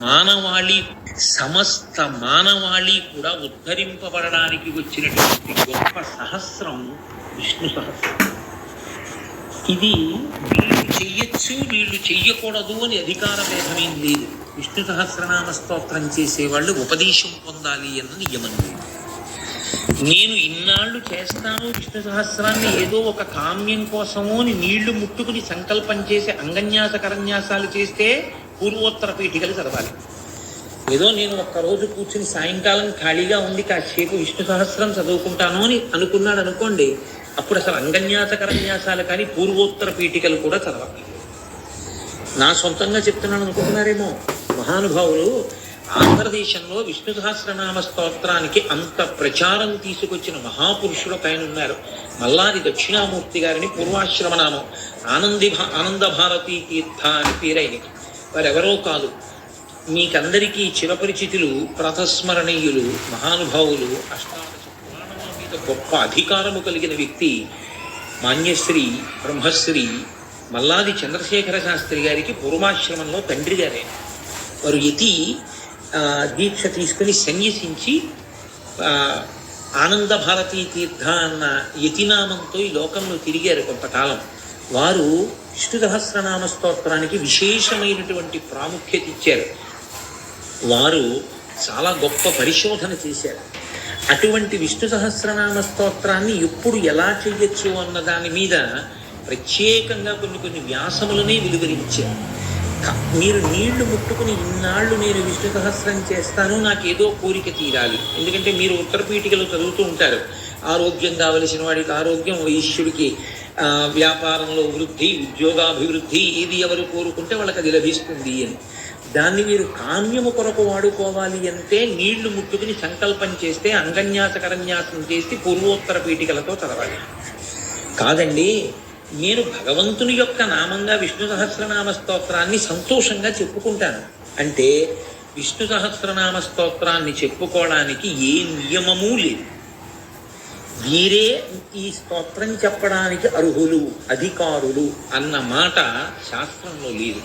మానవాళి సమస్త మానవాళి కూడా ఉద్ధరింపబడడానికి వచ్చినటువంటి గొప్ప సహస్రం విష్ణు సహస్రం. ఇది వీళ్ళు చెయ్యొచ్చు వీళ్ళు చెయ్యకూడదు అని అధికార భేదమేం లేదు. విష్ణు సహస్రనామ స్తోత్రం చేసేవాళ్ళు ఉపదేశం పొందాలి అన్న నియమం లేదు. నేను ఇన్నాళ్ళు చేస్తాను విష్ణు సహస్రాన్ని ఏదో ఒక కామ్యం కోసమో అని నీళ్లు ముట్టుకుని సంకల్పం చేసి అంగన్యాస కరన్యాసాలు చేస్తే పూర్వోత్తర పీఠికలు చదవాలి. ఏదో నేను ఒక్కరోజు కూర్చుని సాయంకాలం ఖాళీగా ఉండి కాసేపు విష్ణు సహస్రం చదువుకుంటాను అని అనుకున్నాడు అనుకోండి, అప్పుడు అసలు అంగన్యాస కరన్యాసాలు కానీ పూర్వోత్తర పీఠికలు కూడా చదవాలి. నా సొంతంగా చెప్తున్నాను అనుకుంటున్నారేమో. మహానుభావులు ఆంధ్రదేశంలో విష్ణు సహస్రనామ స్తోత్రానికి అంత ప్రచారం తీసుకొచ్చిన మహాపురుషుడు పైన ఉన్నారు. మల్లాది దక్షిణామూర్తి గారిని పూర్వాశ్రమనామం ఆనంద భారతీ తీర్థ అని పేరైనది. వారెవరో కాదు, మీకందరికీ చిరపరిచితులు, ప్రాతస్మరణీయులు, మహానుభావులు, అష్టాదశ పురాణముల మీద గొప్ప అధికారము కలిగిన వ్యక్తి మాన్యశ్రీ బ్రహ్మశ్రీ మల్లాది చంద్రశేఖర శాస్త్రి గారికి పూర్వాశ్రమంలో తండ్రి గారే. వారు యతి దీక్ష తీసుకుని సన్యసించి ఆనంద భారతీ తీర్థ అన్న యతినామంతో ఈ లోకంలో తిరిగారు కొంతకాలం. వారు విష్ణు సహస్రనామ స్తోత్రానికి విశేషమైనటువంటి ప్రాముఖ్యత ఇచ్చారు. వారు చాలా గొప్ప పరిశోధన చేశారు. అటువంటి విష్ణు సహస్రనామ స్తోత్రాన్ని ఎప్పుడు ఎలా చెయ్యొచ్చు అన్న దాని మీద ప్రత్యేకంగా కొన్ని వ్యాసములనే వెలువరించారు. మీరు నీళ్లు ముట్టుకుని ఇన్నాళ్ళు నేను విష్ణు సహస్రం చేస్తాను, నాకేదో కోరిక తీరాలి. ఎందుకంటే మీరు ఉత్తరపీఠికలు చదువుతూ ఉంటారు, ఆరోగ్యం కావలసిన వాడికి ఆరోగ్యం, వైశ్యుడికి వ్యాపారంలో వృద్ధి, ఉద్యోగాభివృద్ధి, ఏది ఎవరు కోరుకుంటే వాళ్ళకి అది లభిస్తుంది అని. దాన్ని మీరు కామ్యము కొరకు వాడుకోవాలి అంటే నీళ్లు ముట్టుకుని సంకల్పం చేస్తే అంగన్యాస కరన్యాసం చేసి పూర్వోత్తర పీఠికలతో చదవాలి. కాదండి, నేను భగవంతుని యొక్క నామంగా విష్ణు సహస్రనామ స్తోత్రాన్ని సంతోషంగా చెప్పుకుంటాను అంటే విష్ణు సహస్రనామ స్తోత్రాన్ని చెప్పుకోవడానికి ఏ నియమమూ లేదు. వీరే ఈ స్తోత్రం చెప్పడానికి అర్హులు, అధికారులు అన్న మాట శాస్త్రంలో లేదు.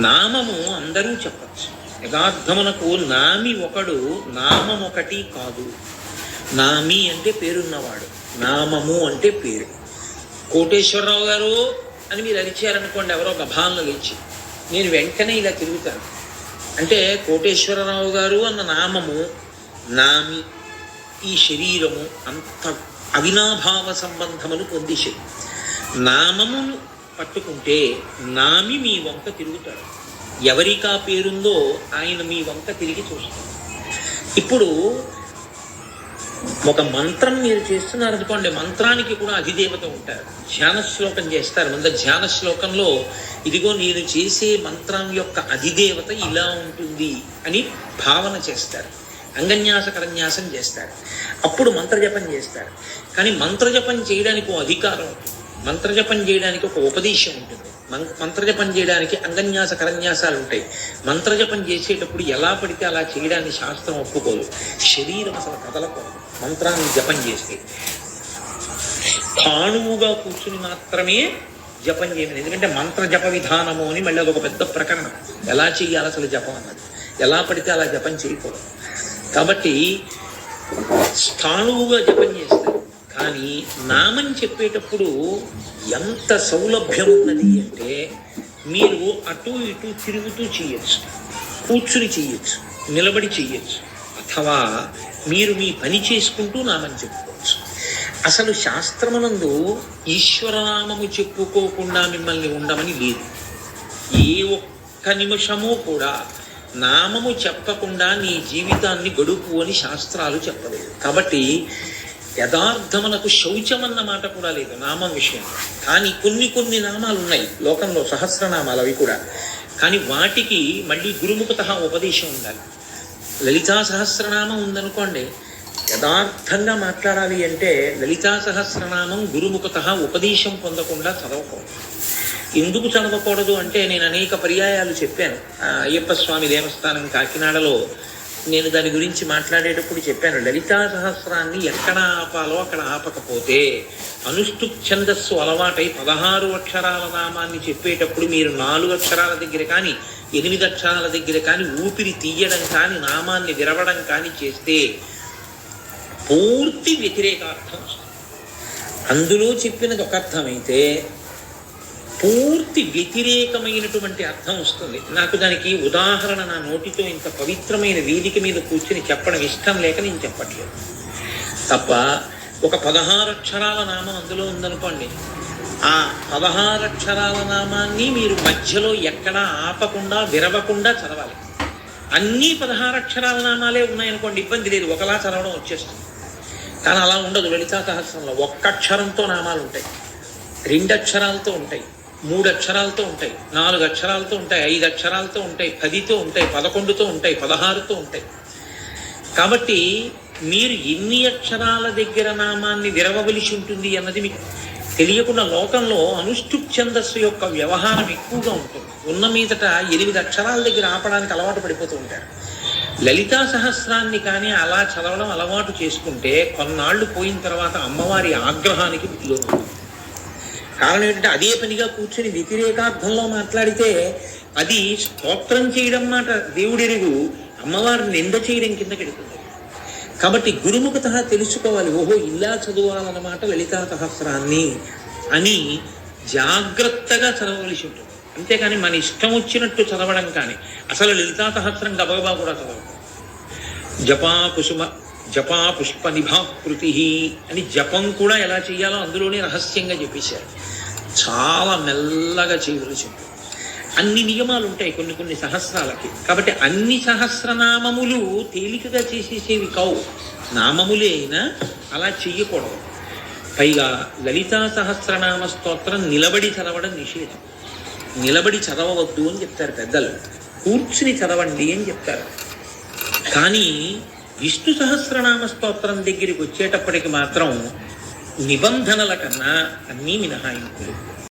నామము అందరూ చెప్పచ్చు. యథార్థమునకు నామి ఒకడు, నామం ఒకటి కాదు. నామి అంటే పేరున్నవాడు, నామము అంటే పేరు. కోటేశ్వరరావు గారు అని మీరు అరిచారనుకోండి, ఎవరో గభాలను లేచి, నేను వెంటనే ఇలా తిరుగుతాను. అంటే కోటేశ్వరరావు గారు అన్న నామము, నామి, ఈ శరీరము అంత అవినాభావ సంబంధమును పొందిషే. నామమును పట్టుకుంటే నామి మీ వంక తిరుగుతాడు. ఎవరికా పేరుందో ఆయన మీ వంక తిరిగి చూస్తాడు. ఇప్పుడు ఒక మంత్రం మీరు చేస్తున్నారనుకోండి, మంత్రానికి కూడా అధిదేవత ఉంటారు. ధ్యాన శ్లోకం చేస్తారు. ముందు ధ్యాన శ్లోకంలో ఇదిగో నేను చేసే మంత్రం యొక్క అధిదేవత ఇలా ఉంటుంది అని భావన చేస్తారు. అంగన్యాస కరన్యాసం చేస్తారు. అప్పుడు మంత్రజపం చేస్తారు. కానీ మంత్రజపం చేయడానికి ఒక అధికారం ఉంటుంది, మంత్రజపం చేయడానికి ఒక ఉపదేశం ఉంటుంది, మంత్రజపం చేయడానికి అంగన్యాస కరన్యాసాలు ఉంటాయి. మంత్రజపం చేసేటప్పుడు ఎలా పడితే అలా చేయడాన్ని శాస్త్రం ఒప్పుకోదు. శరీరం అసలు కదలకూడదు మంత్రాన్ని జపం చేస్తే. స్థాణువుగా కూర్చుని మాత్రమే జపం చేయమని. ఎందుకంటే మంత్ర జప విధానము అని మళ్ళీ అదొక పెద్ద ప్రకరణం. ఎలా చేయాలి అసలు జపం అన్నది, ఎలా పడితే అలా జపం చేయకూడదు. కాబట్టి స్థాణువుగా జపం చేస్తారు. కానీ నామం చెప్పేటప్పుడు ఎంత సౌలభ్యం ఉన్నది అంటే మీరు అటు ఇటు తిరుగుతూ చేయొచ్చు, కూర్చుని చేయొచ్చు, నిలబడి చేయొచ్చు, అథవా మీరు మీ పని చేసుకుంటూ నామం చెప్పుకోవచ్చు. అసలు శాస్త్రమునందు ఈశ్వరనామము చెప్పుకోకుండా మిమ్మల్ని ఉండమని లేదు. ఏ ఒక్క నిమిషము కూడా నామము చెప్పకుండా నీ జీవితాన్ని గడుపు అని శాస్త్రాలు చెప్పలేదు. కాబట్టి యథార్థమునకు శౌచం అన్న మాట కూడా లేదు నామం విషయంలో. కానీ కొన్ని నామాలు ఉన్నాయి లోకంలో, సహస్రనామాలు, అవి కూడా. కానీ వాటికి మళ్ళీ గురుముఖత ఉపదేశం ఉండాలి. లలితా సహస్రనామం ఉందనుకోండి, యథార్థంగా మాట్లాడాలి అంటే లలితా సహస్రనామం గురుముఖత ఉపదేశం పొందకుండా చదవకూడదు. ఎందుకు చదవకూడదు అంటే నేను అనేక పర్యాయాలు చెప్పాను. అయ్యప్ప స్వామి దేవస్థానం కాకినాడలో నేను దాని గురించి మాట్లాడేటప్పుడు చెప్పాను, లలితా సహస్రాన్ని ఎక్కడ ఆపాలో అక్కడ ఆపకపోతే అనుష్ఠుప్ ఛందస్సు అలవాటై 16 అక్షరాల నామాన్ని చెప్పేటప్పుడు మీరు 4 అక్షరాల దగ్గర కానీ 8 అక్షరాల దగ్గర కానీ ఊపిరి తీయడం కానీ నామాన్ని విరవడం కానీ చేస్తే పూర్తి వ్యతిరేకార్థం వస్తుంది. అందులో చెప్పినది ఒక అర్థమైతే పూర్తి వ్యతిరేకమైనటువంటి అర్థం వస్తుంది. నాకు దానికి ఉదాహరణ నా నోటితో ఇంత పవిత్రమైన వేదిక మీద కూర్చుని చెప్పడం ఇష్టం లేక నేను చెప్పట్లేదు తప్ప. ఒక 16 అక్షరాల నామం అందులో ఉందనుకోండి, ఆ 16 అక్షరాల నామాన్ని మీరు మధ్యలో ఎక్కడా ఆపకుండా విరవకుండా చదవాలి. అన్నీ 16 అక్షరాల నామాలే ఉన్నాయనుకోండి, ఇబ్బంది లేదు, ఒకలా చదవడం వచ్చేస్తుంది. కానీ అలా ఉండదు. లలితా సహస్రంలో 1 అక్షరంతో నామాలు ఉంటాయి, 2 అక్షరాలతో ఉంటాయి, 3 అక్షరాలతో ఉంటాయి, 4 అక్షరాలతో ఉంటాయి, 5 అక్షరాలతో ఉంటాయి, 10తో ఉంటాయి, 11తో ఉంటాయి, 16తో ఉంటాయి. కాబట్టి మీరు ఎన్ని అక్షరాల దగ్గర నామాన్ని విరవవలసి ఉంటుంది అన్నది మీకు తెలియకుండా లోకంలో అనుష్ఠుప్ ఛందస్సు యొక్క వ్యవహారం ఎక్కువగా ఉంటుంది. ఉన్న మీదట 8 అక్షరాల దగ్గర ఆపడానికి అలవాటు పడిపోతూ ఉంటారు. లలితా సహస్రాన్ని కానీ అలా చదవడం అలవాటు చేసుకుంటే కొన్నాళ్ళు పోయిన తర్వాత అమ్మవారి ఆగ్రహానికి లోను. కారణం ఏంటంటే అదే పనిగా కూర్చొని వ్యతిరేకార్థంలో మాట్లాడితే అది స్తోత్రం చేయడం మాట దేవుడెరుగు, అమ్మవారిని నింద చేయడం కింద పెడుతుంది. కాబట్టి గురుముఖత తెలుసుకోవాలి, ఓహో ఇలా చదవాలన్నమాట లలితా సహస్రాన్ని అని జాగ్రత్తగా చదవవలసి ఉంటుంది. అంతేకాని మన ఇష్టం వచ్చినట్టు చదవడం కానీ, అసలు లలితా సహస్రం గబగబా కూడా చదవడం. జపా పుష్ప నిభాకృతి అని జపం కూడా ఎలా చేయాలో అందులోనే రహస్యంగా చెప్పేశారు. చాలా మెల్లగా చేయవలసి ఉంటుంది. అన్ని నియమాలు ఉంటాయి కొన్ని సహస్రాలకి. కాబట్టి అన్ని సహస్రనామములు తేలికగా చేసేసేవి కావు, నామములే అయినా అలా చెయ్యకూడదు. పైగా లలితా సహస్రనామ స్తోత్రం నిలబడి చదవడం నిషేధం. నిలబడి చదవవద్దు అని చెప్తారు పెద్దలు, కూర్చుని చదవండి అని చెప్తారు. కానీ విష్ణు సహస్రనామ స్తోత్రం దగ్గరికి వచ్చేటప్పటికి మాత్రం నిబంధనల కన్నా అన్నీ మినహాయింపులు.